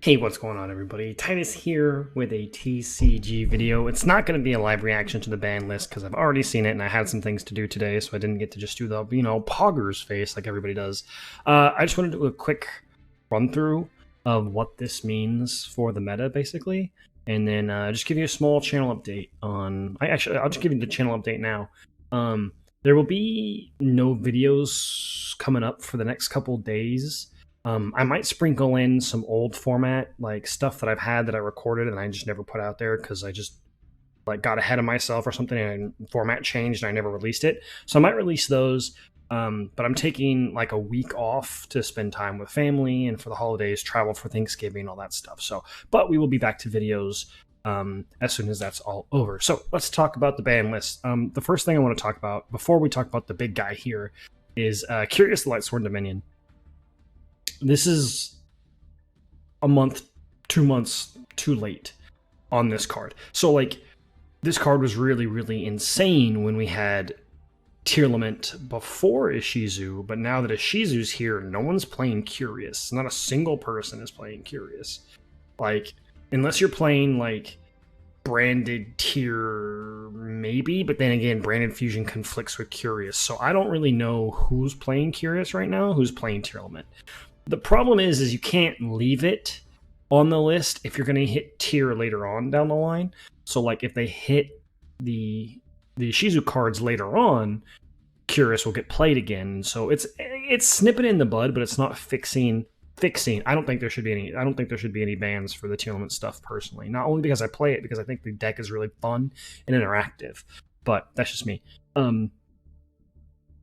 Hey, what's going on, everybody? Titus here with a TCG video. It's not going to be a live reaction to the ban list because I've already seen it and I had some things to do today, so I didn't get to just do the, poggers face like everybody does. I just want to do a quick run through of what this means for the meta, basically, and then just give you a small channel update on. I'll just give you the channel update now. There will be no videos coming up for the next couple days. I might sprinkle in some old format, like stuff that I've had that I recorded and I just never put out there because I just like got ahead of myself or something and format changed and I never released it. So I might release those. But I'm taking like a week off to spend time with family and for the holidays, travel for Thanksgiving, all that stuff. So, but we will be back to videos as soon as that's all over. So let's talk about the ban list. The first thing I want to talk about before we talk about the big guy here is Curious the Lightsworn Dominion. This is a month, 2 months too late on this card. So, like, this card was really, really insane when we had Tearlament before Ishizu, but now that Ishizu's here, no one's playing Curious. Not a single person is playing Curious. Like, unless you're playing, like, branded tier, maybe, but then again, branded fusion conflicts with Curious. So I don't really know who's playing Curious right now, who's playing Tearlament. The problem is you can't leave it on the list if you're going to hit tier later on down the line. So, like, if they hit the Shizu cards later on, Curious will get played again. So it's snipping in the bud, but it's not fixing. I don't think there should be any. I don't think there should be any bans for the tier element stuff personally. Not only because I play it, because I think the deck is really fun and interactive. But that's just me.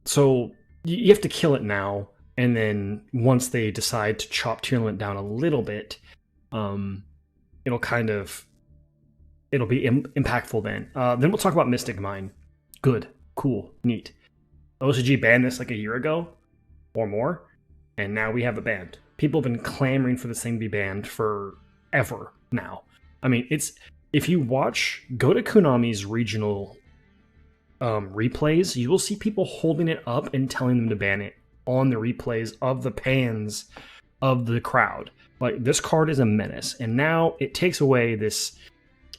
So you have to kill it now. And then once they decide to chop tier limit down a little bit, it'll be impactful then. Then we'll talk about Mystic Mine. Good, cool, neat. OCG banned this like a year ago or more, and now we have it banned. People have been clamoring for this thing to be banned forever now. I mean, if you go to Konami's regional replays, you will see people holding it up and telling them to ban it on the replays of the pans of the crowd. Like, this card is a menace, and now it takes away this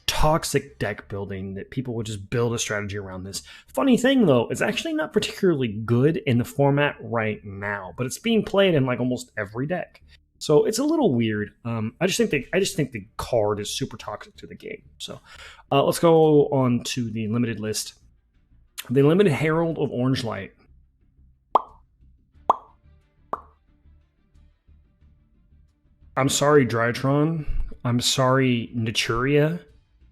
toxic deck building that people would just build a strategy around this. Funny thing though, it's actually not particularly good in the format right now, but it's being played in like almost every deck. So it's a little weird. I just think the card is super toxic to the game. So let's go on to the limited list. The limited Herald of Orange Light. I'm sorry, Drytron. I'm sorry, Naturia.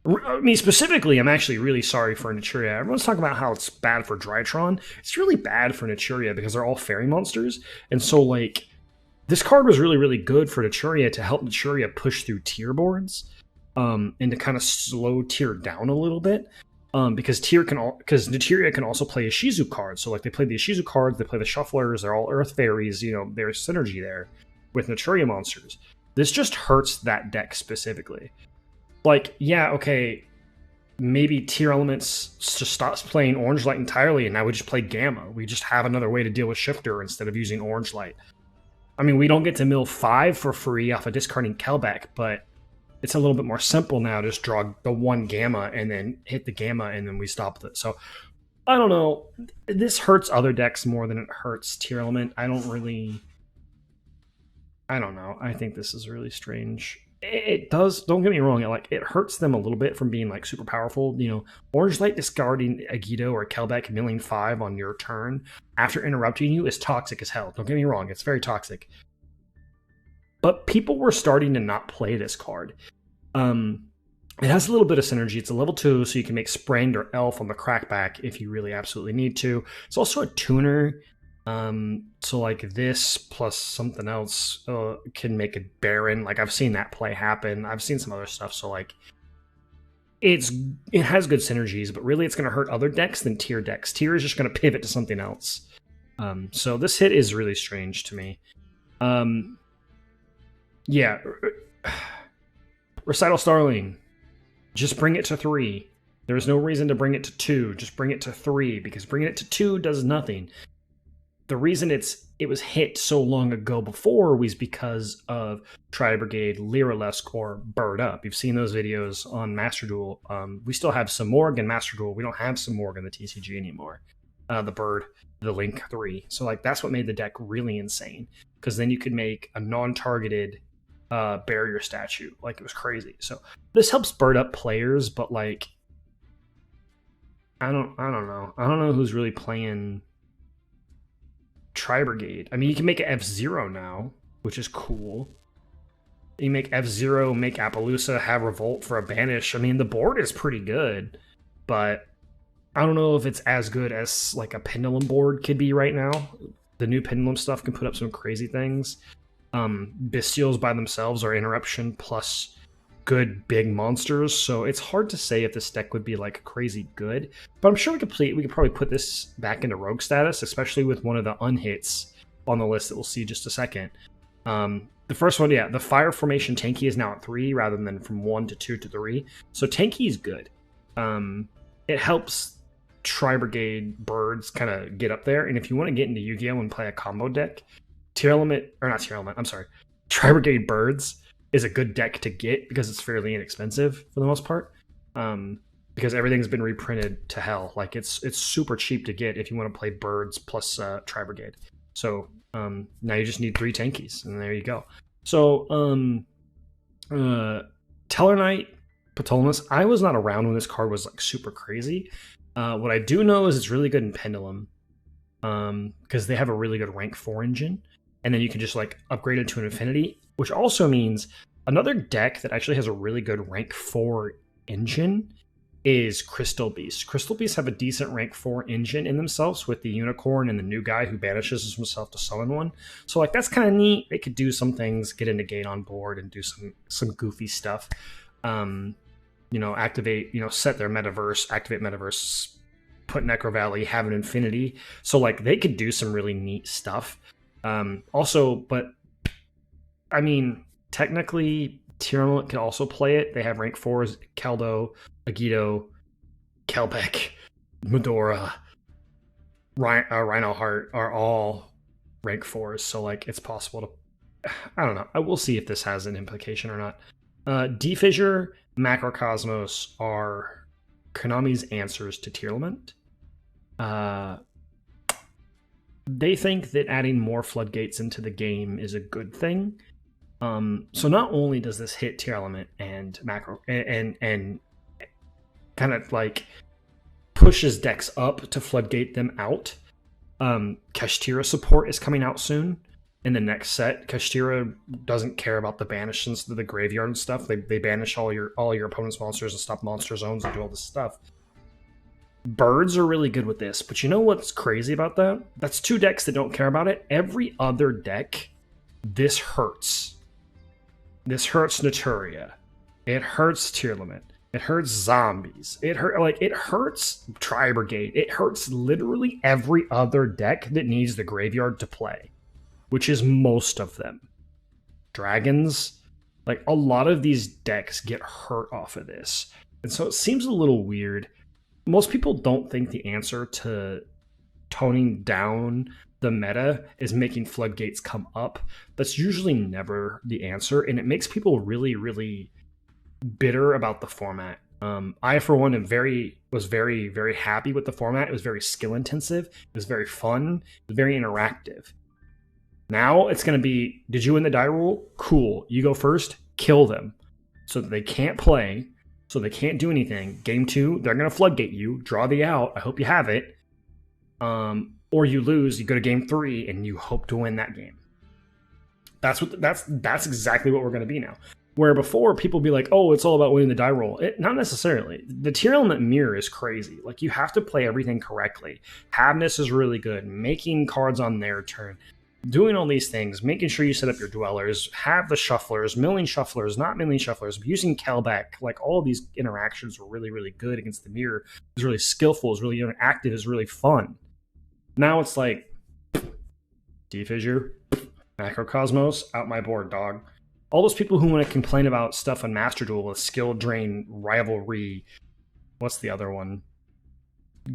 I mean, specifically, I'm actually really sorry for Naturia. Everyone's talking about how it's bad for Drytron. It's really bad for Naturia because they're all fairy monsters. And so, like, this card was really, really good for Naturia to help Naturia push through tier boards and to kind of slow tier down a little bit. Because Naturia can also play Ishizu cards. So, like, they play the Ishizu cards, they play the Shufflers, they're all Earth Fairies. You know, there's synergy there with Naturia monsters. This just hurts that deck specifically. Like, yeah, okay, maybe tier elements just stops playing Orange Light entirely, and now we just play Gamma. We just have another way to deal with Shifter instead of using Orange Light. I mean, we don't get to mill 5 for free off of discarding Kelbeck, but it's a little bit more simple now. Just draw the one Gamma and then hit the Gamma, and then we stop it. So, I don't know. This hurts other decks more than it hurts tier element. I don't know. I think this is really strange. It does, don't get me wrong, it hurts them a little bit from being like super powerful. You know, Orange Light discarding Agido or Kelbeck milling 5 on your turn after interrupting you is toxic as hell. Don't get me wrong, it's very toxic. But people were starting to not play this card. It has a little bit of synergy. It's a level 2, so you can make Sprend or Elf on the crackback if you really absolutely need to. It's also a tuner. So like this plus something else can make a Baron. Like, I've seen that play happen. I've seen some other stuff. So like, it has good synergies, but really it's going to hurt other decks than tier decks. Tier is just going to pivot to something else. So this hit is really strange to me. Yeah, Recital Starling, just bring it to 3. There's no reason to bring it to 2. Just bring it to 3, because bringing it to 2 does nothing. the reason it was hit so long ago before was because of Tri Brigade, Lyrilusc, or Bird Up. You've seen those videos on Master Duel. We still have some Morg in Master Duel. We don't have some Morg in the TCG anymore. The Bird, the Link 3. So like that's what made the deck really insane. Because then you could make a non-targeted barrier statue. Like it was crazy. So this helps Bird Up players, but like I don't know. I don't know who's really playing Tri Brigade. I mean, you can make it F-Zero now, which is cool. You make F-Zero, make Appaloosa, have Revolt for a banish. I mean, the board is pretty good, but I don't know if it's as good as like a Pendulum board could be right now. The new Pendulum stuff can put up some crazy things. Bestials by themselves are interruption plus good big monsters, so it's hard to say if this deck would be like crazy good. But I'm sure we could probably put this back into rogue status, especially with one of the unhits on the list that we'll see in just a second. The first one, yeah, the Fire Formation Tanky is now at 3 rather than from 1 to 2 to 3. So Tanky is good. It helps Tri Brigade birds kind of get up there. And if you want to get into Yu-Gi-Oh! And play a combo deck, Tri Brigade birds is a good deck to get because it's fairly inexpensive for the most part. Because everything's been reprinted to hell. Like it's super cheap to get if you want to play birds plus Tri Brigade. So now you just need 3 tankies, and there you go. So Tellarknight Ptolemy, I was not around when this card was like super crazy. What I do know is it's really good in Pendulum because they have a really good rank 4 engine, and then you can just like upgrade it to an infinity, which also means another deck that actually has a really good rank 4 engine is Crystal Beast. Crystal Beasts have a decent rank 4 engine in themselves with the Unicorn and the new guy who banishes himself to summon one. So like that's kind of neat. They could do some things, get a negate on board and do some goofy stuff. Activate, set their metaverse, activate metaverse, put Necro Valley, have an infinity. So like they could do some really neat stuff. But I mean, technically Tyrannolt can also play it. They have rank 4s, Keldo, Agito, Kelbeck, Medora, Rhino Heart are all rank 4s. So like it's possible to, I don't know. I will see if this has an implication or not. D-Fissure, Macrocosmos are Konami's answers to Tearlament. They think that adding more floodgates into the game is a good thing. So not only does this hit Tier Element and Macro and kind of like pushes decks up to floodgate them out. Kashtira support is coming out soon. In the next set, Kashtira doesn't care about the banishes to the graveyard and stuff. They banish all your opponent's monsters and stop monster zones and do all this stuff. Birds are really good with this, but you know what's crazy about that? That's 2 decks that don't care about it. Every other deck, this hurts. This hurts Naturia. It hurts Tearlament. It hurts zombies. It hurts Tri Brigade. It hurts literally every other deck that needs the graveyard to play, which is most of them. Dragons, like a lot of these decks get hurt off of this. And so it seems a little weird. Most people don't think the answer to toning down the meta is making floodgates come up. That's usually never the answer, and it makes people really, really bitter about the format. I, for one, was very, very happy with the format. It was very skill intensive. It was very fun. It was very interactive. Now it's going to be, did you win the die roll? Cool. You go first. Kill them so that they can't play, so they can't do anything. Game 2, they're going to floodgate you. Draw the out. I hope you have it. Or you lose. You go to game 3 and you hope to win that game. That's exactly what we're going to be now. Where before people be like, oh, it's all about winning the die roll. Not necessarily. The Tier Element mirror is crazy. Like you have to play everything correctly. Havness is really good. Making cards on their turn. Doing all these things. Making sure you set up your dwellers. Have the shufflers. Milling shufflers. Not milling shufflers. Using Kelbeck. Like all of these interactions were really, really good against the mirror. It was really skillful. It was really interactive. It was really fun. Now it's like D-Fissure, Macrocosmos, out my board, dog. All those people who want to complain about stuff on Master Duel with Skill Drain, Rivalry, what's the other one?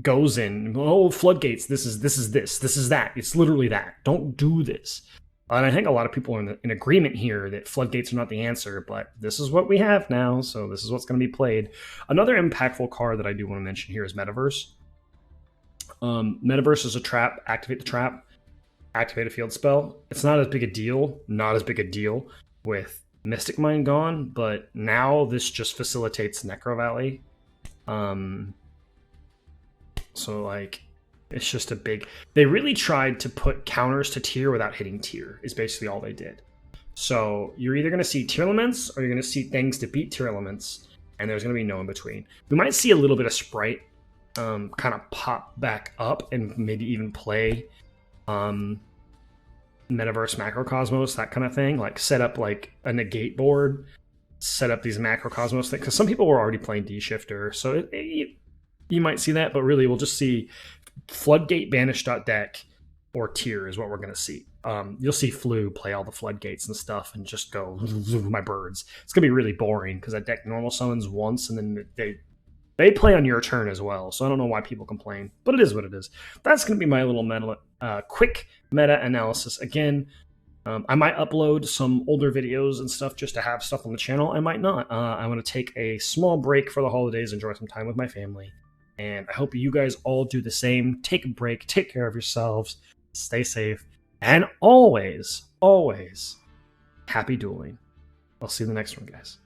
goes in, oh, floodgates, this is that. It's literally that. Don't do this. And I think a lot of people are in agreement here that floodgates are not the answer, but this is what we have now, so this is what's going to be played. Another impactful card that I do want to mention here is Metaverse. Metaverse is a trap. Activate the trap. Activate a field spell. It's not as big a deal. Not as big a deal with Mystic Mine gone, but now this just facilitates Necro Valley. So, like, it's just a big... They really tried to put counters to tier without hitting tier, is basically all they did. So, you're either going to see tier elements, or you're going to see things to beat tier elements, and there's going to be no in between. We might see a little bit of Sprite kind of pop back up, and maybe even play Metaverse Macrocosmos, that kind of thing. Like, set up, like, a negate board, set up these Macrocosmos things, because some people were already playing D-Shifter, so you might see that, but really we'll just see Floodgate Banish.deck or tier is what we're going to see. You'll see Flu play all the floodgates and stuff and just go, my birds. It's going to be really boring because that deck normal summons once and then they play on your turn as well. So I don't know why people complain, but it is what it is. That's going to be my little quick meta analysis. Again, I might upload some older videos and stuff just to have stuff on the channel. I might not. I want to take a small break for the holidays, enjoy some time with my family. And I hope you guys all do the same. Take a break, take care of yourselves, stay safe, and always, always happy dueling. I'll see you in the next one, guys.